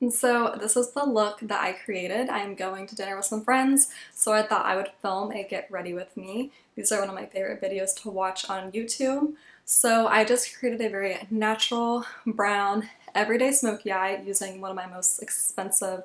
So this is the look that I created. I am going to dinner with some friends, so I thought I would film a get ready with me. These are one of my favorite videos to watch on YouTube. So I just created a very natural, brown, everyday smoky eye using one of my most expensive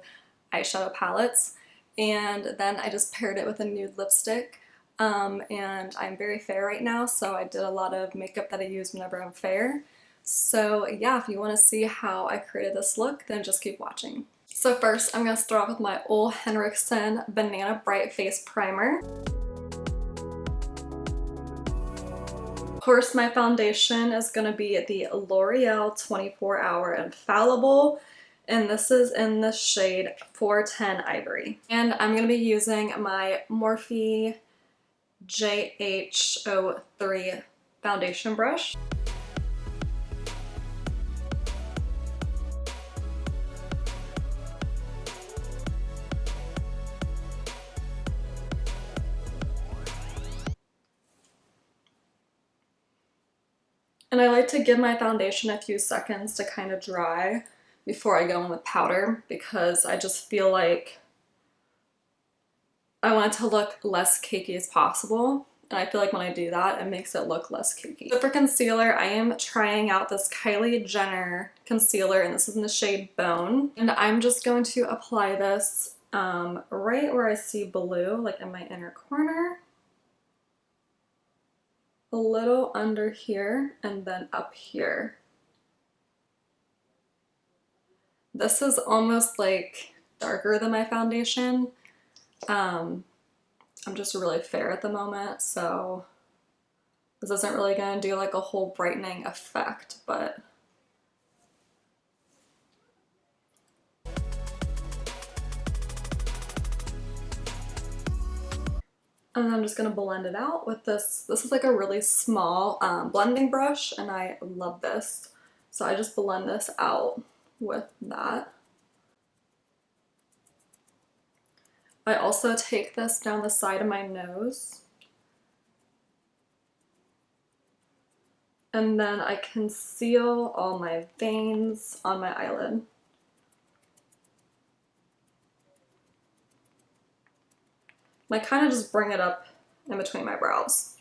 eyeshadow palettes. And then I just paired it with a nude lipstick. And I'm very fair right now, so I did a lot of makeup that I use whenever I'm fair. So yeah, if you want to see how I created this look, then just keep watching. So first, I'm going to start off with my Olehenrikson Banana Bright Face Primer. Of course, my foundation is going to be the L'Oreal 24 Hour Infallible, and this is in the shade 410 Ivory. And I'm going to be using my Morphe JH 03 foundation brush. And I like to give my foundation a few seconds to kind of dry before I go in with powder, because I just feel like I want it to look less cakey as possible. And I feel like when I do that, it makes it look less cakey. So for concealer, I am trying out this Kylie Jenner concealer, and this is in the shade Bone. And I'm just going to apply this right where I see blue, like in my inner corner. A little under here, and then up here. This is almost like darker than my foundation. I'm just really fair at the moment, so this isn't really going to do like a whole brightening effect, but and I'm just going to blend it out with this. This is like a really small blending brush, and I love this. So I just blend this out with that. I also take this down the side of my nose. And then I conceal all my veins on my eyelid. I kind of just bring it up in between my brows.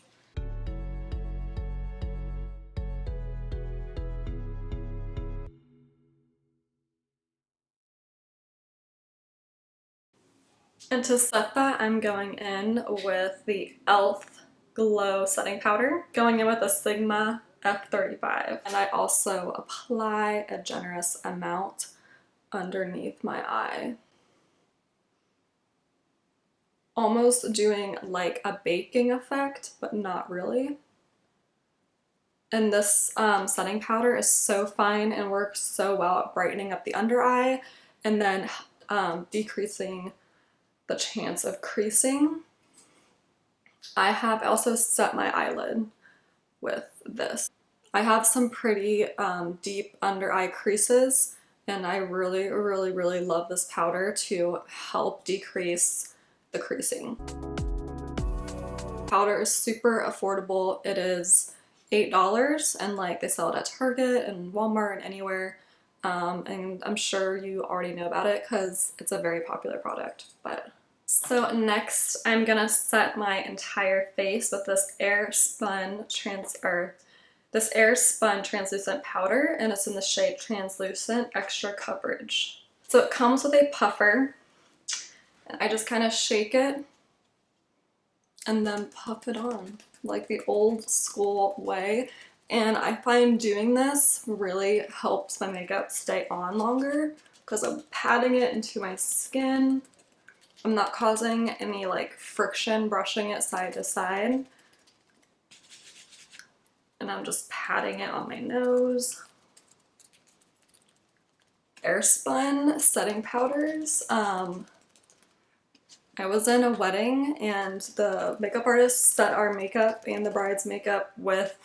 And to set that, I'm going in with the e.l.f. Glow Setting Powder, going in with a Sigma F35. And I also apply a generous amount underneath my eye. Almost doing like a baking effect, but not really. And this setting powder is so fine and works so well at brightening up the under eye and then decreasing the chance of creasing. I have also set my eyelid with this. I have some pretty deep under eye creases, and I really, really, really love this powder to help decrease the creasing. Powder is super affordable. It is $8, and like they sell it at Target and Walmart and anywhere. And I'm sure you already know about it because it's a very popular product. But so next, I'm gonna set my entire face with this Spun translucent powder, and it's in the shade Translucent Extra Coverage. So it comes with a puffer, and I just kind of shake it and then puff it on like the old school way. And I find doing this really helps my makeup stay on longer because I'm patting it into my skin. I'm not causing any like friction brushing it side to side. And I'm just patting it on my nose. Spun setting powders. I was in a wedding and the makeup artist set our makeup and the bride's makeup with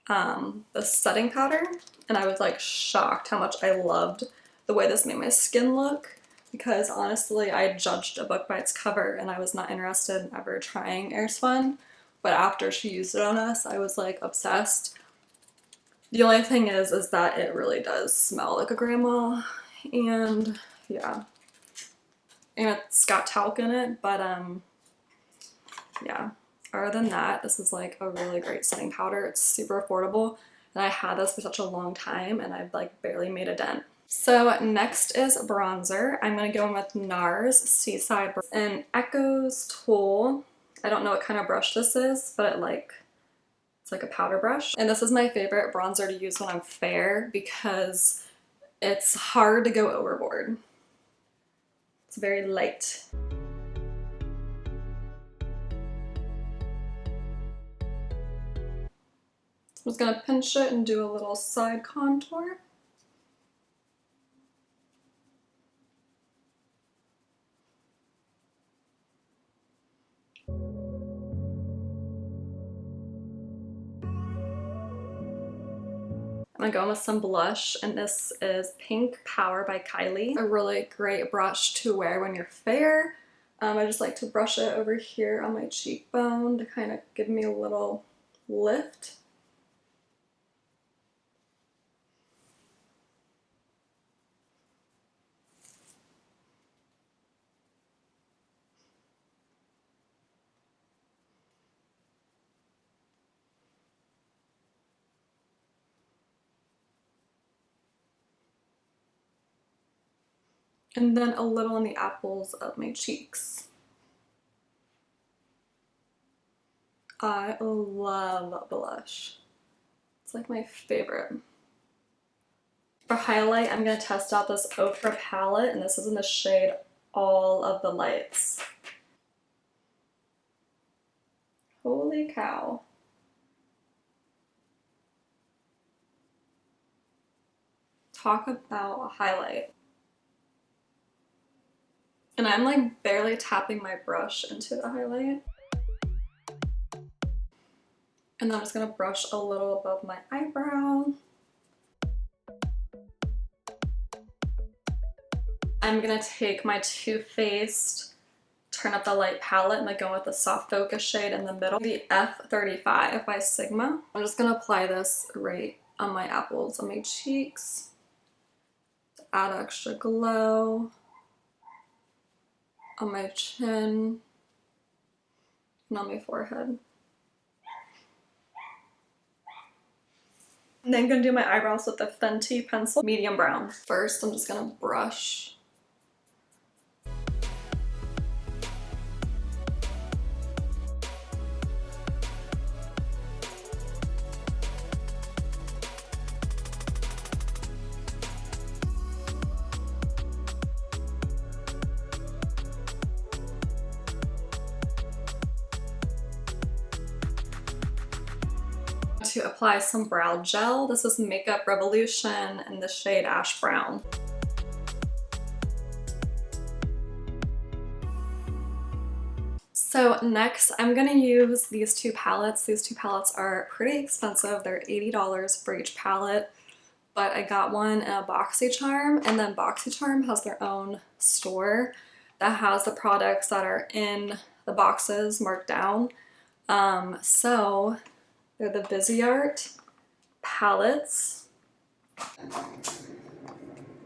the setting powder, and I was like shocked how much I loved the way this made my skin look, because honestly I judged a book by its cover and I was not interested in ever trying Spun, but after she used it on us I was like obsessed. The only thing is that it really does smell like a grandma, and yeah. And it's got talc in it, but yeah. Other than that, this is like a really great setting powder. It's super affordable, and I had this for such a long time, and I've like barely made a dent. So next is bronzer. I'm gonna go in with NARS Seaside and Echoes Tool. I don't know what kind of brush this is, but it's like a powder brush. And this is my favorite bronzer to use when I'm fair because it's hard to go overboard. It's very light. I'm just gonna pinch it and do a little side contour. I'm gonna go in with some blush, and this is Pink Power by Kylie. A really great brush to wear when you're fair. I just like to brush it over here on my cheekbone to kind of give me a little lift. And then a little on the apples of my cheeks. I love blush. It's like my favorite. For highlight, I'm going to test out this OFRA palette, and this is in the shade All of the Lights. Holy cow. Talk about a highlight. And I'm like barely tapping my brush into the highlight. And then I'm just gonna brush a little above my eyebrow. I'm gonna take my Too Faced Turn Up the Light palette and I go with the soft focus shade in the middle, the F35 by Sigma. I'm just gonna apply this right on my apples, on my cheeks, to add extra glow, on my chin, and on my forehead. And then I'm gonna do my eyebrows with the Fenty pencil, medium brown. First, I'm just gonna brush. To apply some brow gel. This is Makeup Revolution in the shade Ash Brown. So next I'm gonna use these two palettes. These two palettes are pretty expensive. They're $80 for each palette, but I got one in a BoxyCharm, and then BoxyCharm has their own store that has the products that are in the boxes marked down. So they're the Viseart palettes.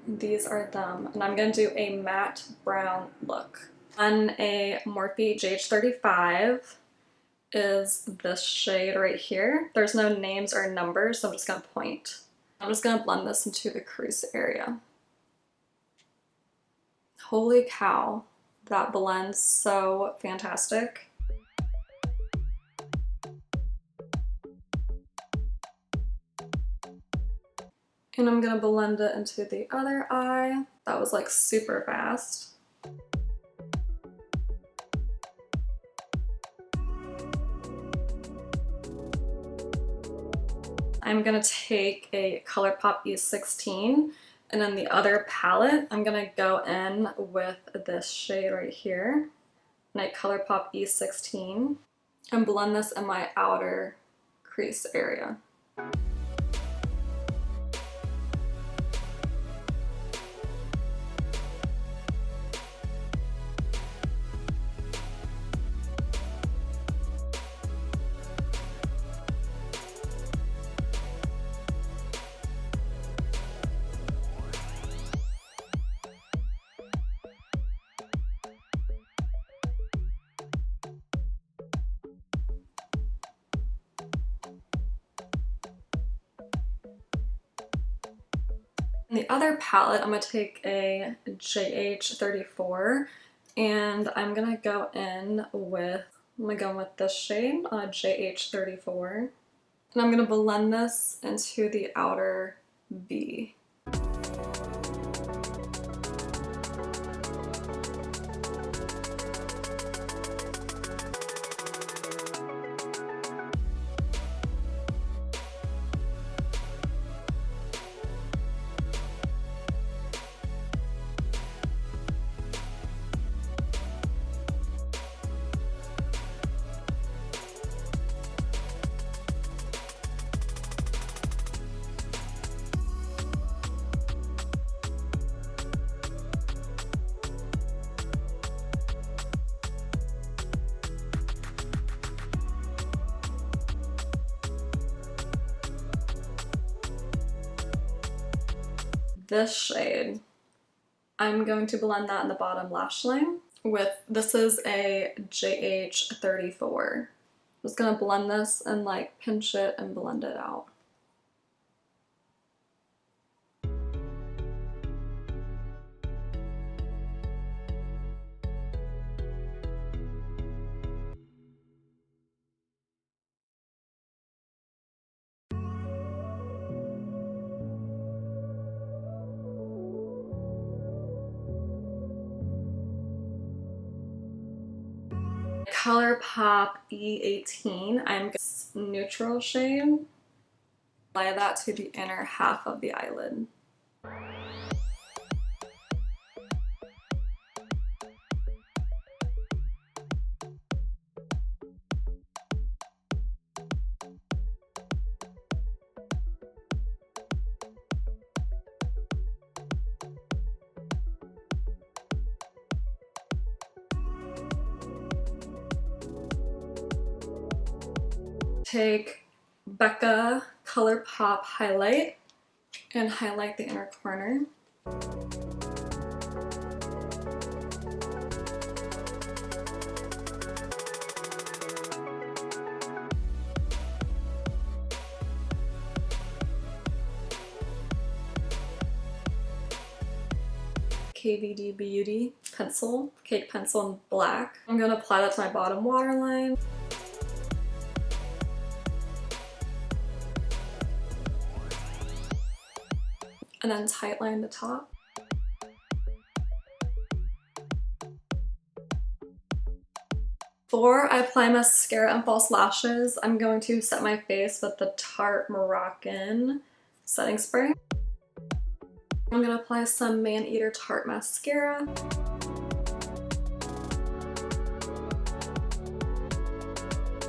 These are them, and I'm gonna do a matte brown look. On a Morphe JH35 is this shade right here. There's no names or numbers, so I'm just gonna point. I'm just gonna blend this into the crease area. Holy cow, that blends so fantastic. And I'm gonna blend it into the other eye. That was like super fast. I'm gonna take a Colorpop E16, and then the other palette, I'm gonna go in with this shade right here, my Colorpop E16, and blend this in my outer crease area. In the other palette, I'm going to take a JH34 and I'm going to go in with, this shade, JH34. And I'm going to blend this into the outer V. This shade, I'm going to blend that in the bottom lash line with, this is a JH34. I'm just gonna blend this and like pinch it and blend it out. Colorpop E18, I'm going to neutral shade. Apply that to the inner half of the eyelid. Take Becca Colorpop highlight and highlight the inner corner. KVD Beauty pencil, cake pencil in black. I'm going to apply that to my bottom waterline. And then tightline the top. Before I apply mascara and false lashes, I'm going to set my face with the Tarte Maracuja setting spray. I'm going to apply some Man Eater Tarte mascara.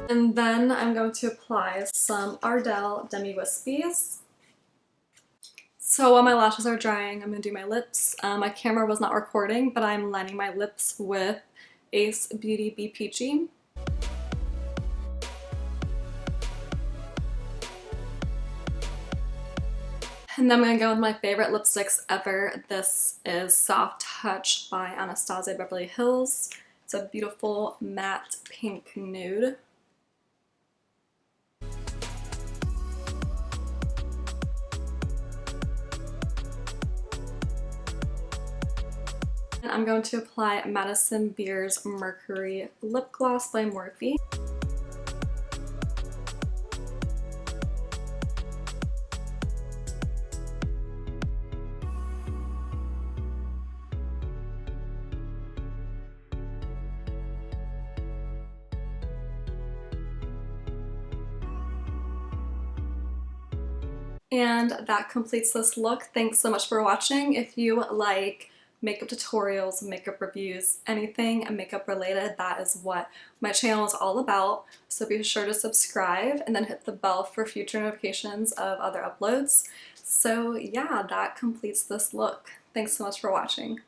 And then I'm going to apply some Ardelle Demi Wispies. So while my lashes are drying, I'm going to do my lips. My camera was not recording, but I'm lining my lips with Ace Beauty Be Peachy. And then I'm going to go with my favorite lipsticks ever. This is Soft Touch by Anastasia Beverly Hills. It's a beautiful matte pink nude. And I'm going to apply Madison Beer's Mercury Lip Gloss by Morphe. And that completes this look. Thanks so much for watching. If you like makeup tutorials, makeup reviews, anything makeup related, that is what my channel is all about. So be sure to subscribe and then hit the bell for future notifications of other uploads. So yeah, that completes this look. Thanks so much for watching.